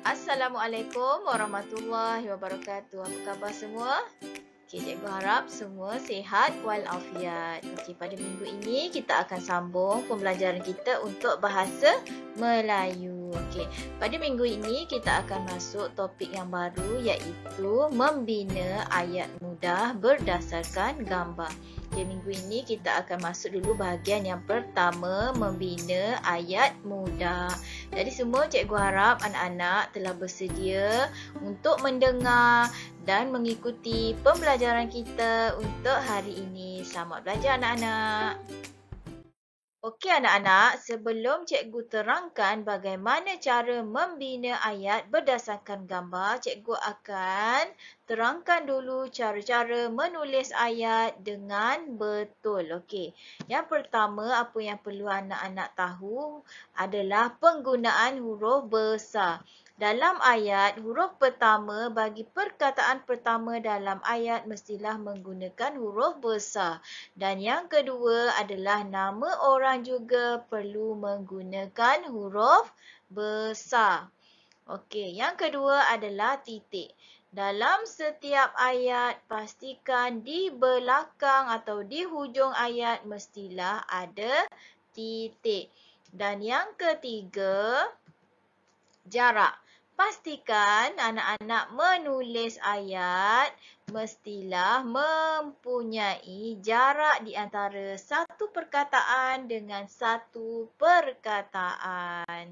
Assalamualaikum warahmatullahi wabarakatuh. Apa khabar semua? Okey, cikgu harap semua sihat walafiat. Okey, pada minggu ini kita akan sambung pembelajaran kita untuk bahasa Melayu. Okey, pada minggu ini kita akan masuk topik yang baru iaitu membina ayat mudah berdasarkan gambar. Okey, minggu ini kita akan masuk dulu bahagian yang pertama, membina ayat mudah. Jadi semua cikgu harap anak-anak telah bersedia untuk mendengar dan mengikuti pembelajaran kita untuk hari ini. Selamat belajar anak-anak. Okey anak-anak, sebelum cikgu terangkan bagaimana cara membina ayat berdasarkan gambar, cikgu akan terangkan dulu cara-cara menulis ayat dengan betul. Okey. Yang pertama, apa yang perlu anak-anak tahu adalah penggunaan huruf besar. Dalam ayat, huruf pertama bagi perkataan pertama dalam ayat mestilah menggunakan huruf besar. Dan yang kedua adalah nama orang juga perlu menggunakan huruf besar. Okey, yang kedua adalah titik. Dalam setiap ayat, pastikan di belakang atau di hujung ayat mestilah ada titik. Dan yang ketiga, jarak. Pastikan anak-anak menulis ayat mestilah mempunyai jarak di antara satu perkataan dengan satu perkataan.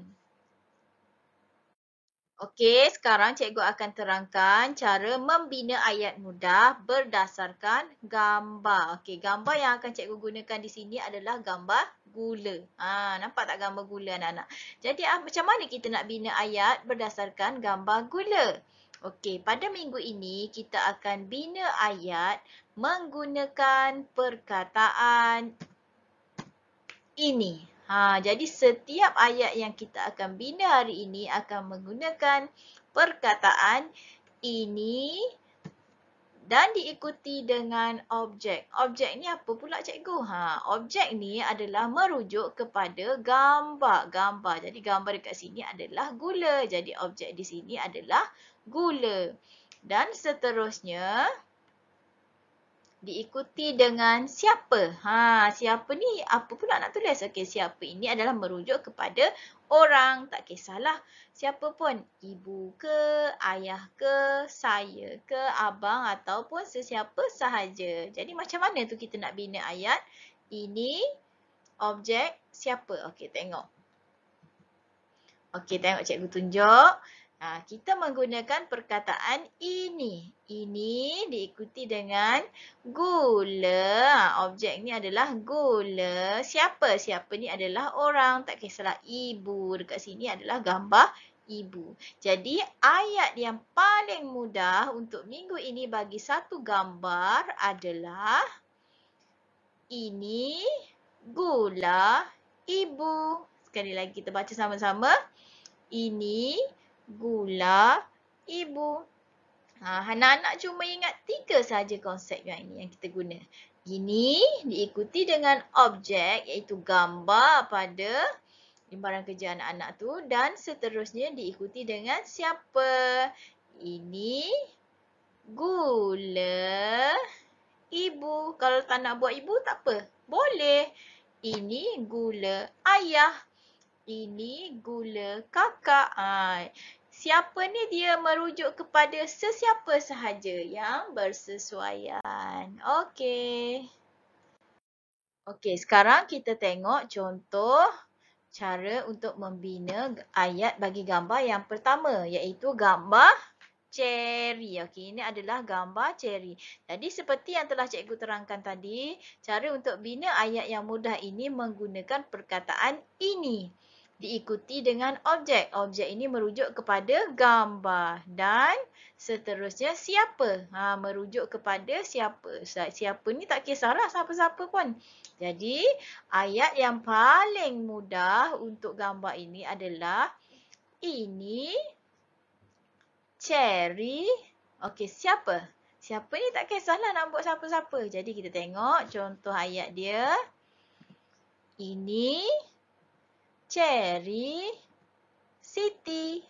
Okey, sekarang cikgu akan terangkan cara membina ayat mudah berdasarkan gambar. Okey, gambar yang akan cikgu gunakan di sini adalah gambar gula. Nampak tak gambar gula anak-anak? Jadi macam mana kita nak bina ayat berdasarkan gambar gula? Okey, pada minggu ini kita akan bina ayat menggunakan perkataan ini. Jadi setiap ayat yang kita akan bina hari ini akan menggunakan perkataan ini dan diikuti dengan objek. Objek ni apa pula cikgu? Objek ni adalah merujuk kepada gambar. Jadi gambar dekat sini adalah gula. Jadi objek di sini adalah gula. Dan seterusnya diikuti dengan siapa. Siapa ni apa pula nak tulis? Okey, siapa ini adalah merujuk kepada orang. Tak kisahlah siapa pun. Ibu ke, ayah ke, saya ke, abang ataupun sesiapa sahaja. Jadi macam mana tu kita nak bina ayat? Ini objek siapa? Okey, tengok. Okey, tengok cikgu tunjuk. Kita menggunakan perkataan ini. Ini diikuti dengan gula. Objek ni adalah gula. Siapa? Siapa ni adalah orang. Tak kisahlah ibu. Dekat sini adalah gambar ibu. Jadi ayat yang paling mudah untuk minggu ini bagi satu gambar adalah ini gula ibu. Sekali lagi kita baca sama-sama. Ini gula ibu. Anak-anak cuma ingat 3 saja konsep yang ini yang kita guna. Ini diikuti dengan objek iaitu gambar pada lembaran kerja anak-anak tu dan seterusnya diikuti dengan siapa. Ini gula ibu. Kalau tak nak buat ibu tak apa. Boleh. Ini gula ayah. Ini gula kakak. Siapa ni dia merujuk kepada sesiapa sahaja yang bersesuaian. Okey. Okey, sekarang kita tengok contoh cara untuk membina ayat bagi gambar yang pertama iaitu gambar ceri. Okey, ini adalah gambar ceri. Jadi seperti yang telah cikgu terangkan tadi, cara untuk bina ayat yang mudah ini menggunakan perkataan ini. Diikuti dengan objek. Objek ini merujuk kepada gambar. Dan seterusnya siapa? Merujuk kepada siapa. Siapa ni tak kisahlah siapa-siapa pun. Jadi ayat yang paling mudah untuk gambar ini adalah ini cherry. Okey, siapa? Siapa ni tak kisahlah nak buat siapa-siapa. Jadi kita tengok contoh ayat dia. Ini cherry Siti.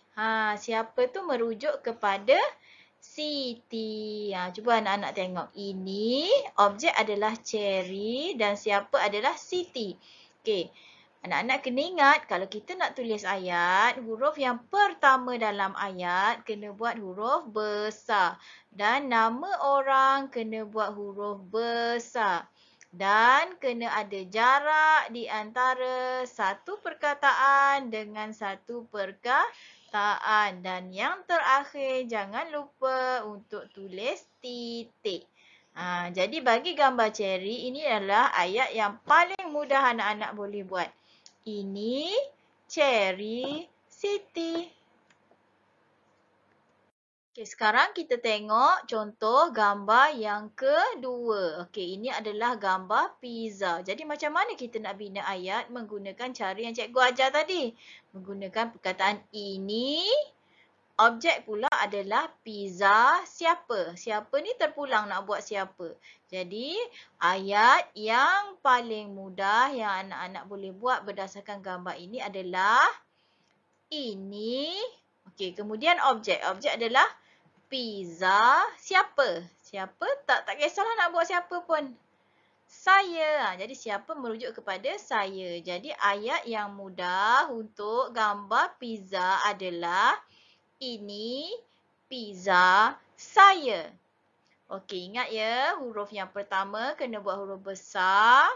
siapa tu merujuk kepada Siti. Cuba anak-anak tengok. Ini objek adalah cherry dan siapa adalah Siti. Okey. Anak-anak kena ingat kalau kita nak tulis ayat, huruf yang pertama dalam ayat kena buat huruf besar. Dan nama orang kena buat huruf besar. Dan kena ada jarak di antara satu perkataan dengan satu perkataan. Dan yang terakhir, jangan lupa untuk tulis titik. Jadi bagi gambar cherry, ini adalah ayat yang paling mudah anak-anak boleh buat. Ini cherry Siti. Okey, sekarang kita tengok contoh gambar yang kedua. Okey, ini adalah gambar pizza. Jadi macam mana kita nak bina ayat menggunakan cara yang cikgu ajar tadi? Menggunakan perkataan ini. Objek pula adalah pizza siapa? Siapa ni terpulang nak buat siapa? Jadi, ayat yang paling mudah yang anak-anak boleh buat berdasarkan gambar ini adalah ini. Okey, kemudian objek. Objek adalah pizza siapa? Siapa? Tak kisahlah nak buat siapa pun. Saya. Jadi, siapa merujuk kepada saya. Jadi, ayat yang mudah untuk gambar pizza adalah ini pizza saya. Okey, ingat ya, huruf yang pertama kena buat huruf besar.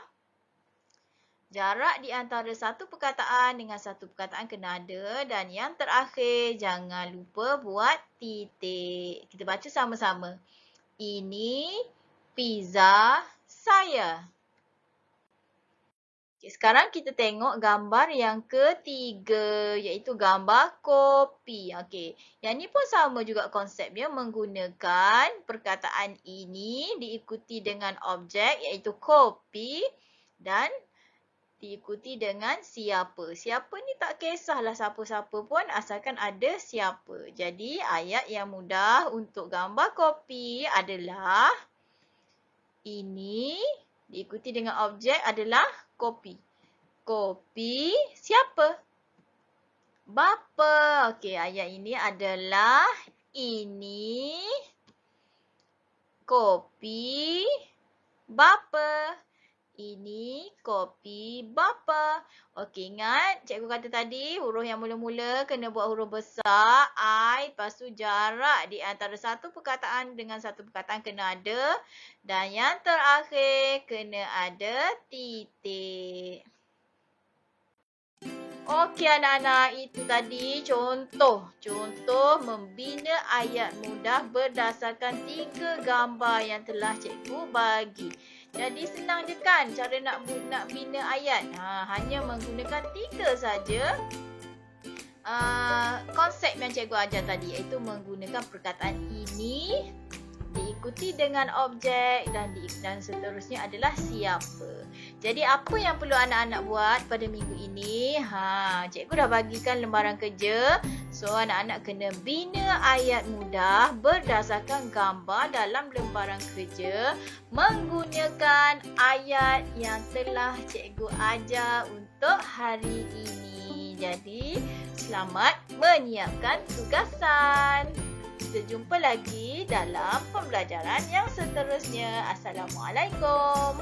Jarak di antara satu perkataan dengan satu perkataan kena ada. Dan yang terakhir, jangan lupa buat titik. Kita baca sama-sama. Ini pizza saya. Okay, sekarang kita tengok gambar yang ketiga, iaitu gambar kopi. Okey, yang ni pun sama juga konsepnya, menggunakan perkataan ini diikuti dengan objek iaitu kopi dan diikuti dengan siapa. Siapa ni tak kisahlah siapa-siapa pun asalkan ada siapa. Jadi ayat yang mudah untuk gambar kopi adalah ini diikuti dengan objek adalah kopi. Kopi siapa? Bapa. Okey, ayat ini adalah ini kopi bapa. Ini kopi bapa. Okey, ingat cikgu kata tadi huruf yang mula-mula kena buat huruf besar I, lepas tu jarak di antara satu perkataan dengan satu perkataan kena ada dan yang terakhir kena ada titik. Okey anak-anak, itu tadi contoh membina ayat mudah berdasarkan 3 gambar yang telah cikgu bagi. Jadi senang je kan cara nak bina ayat. Hanya menggunakan 3 saja konsep yang cikgu ajar tadi, iaitu menggunakan perkataan ini diikuti dengan objek dan seterusnya adalah siapa. Jadi apa yang perlu anak-anak buat pada minggu ini? Cikgu dah bagikan lembaran kerja. So anak-anak kena bina ayat mudah berdasarkan gambar dalam lembaran kerja menggunakan ayat yang telah cikgu ajar untuk hari ini. Jadi selamat menyiapkan tugasan. Kita jumpa lagi dalam pembelajaran yang seterusnya. Assalamualaikum.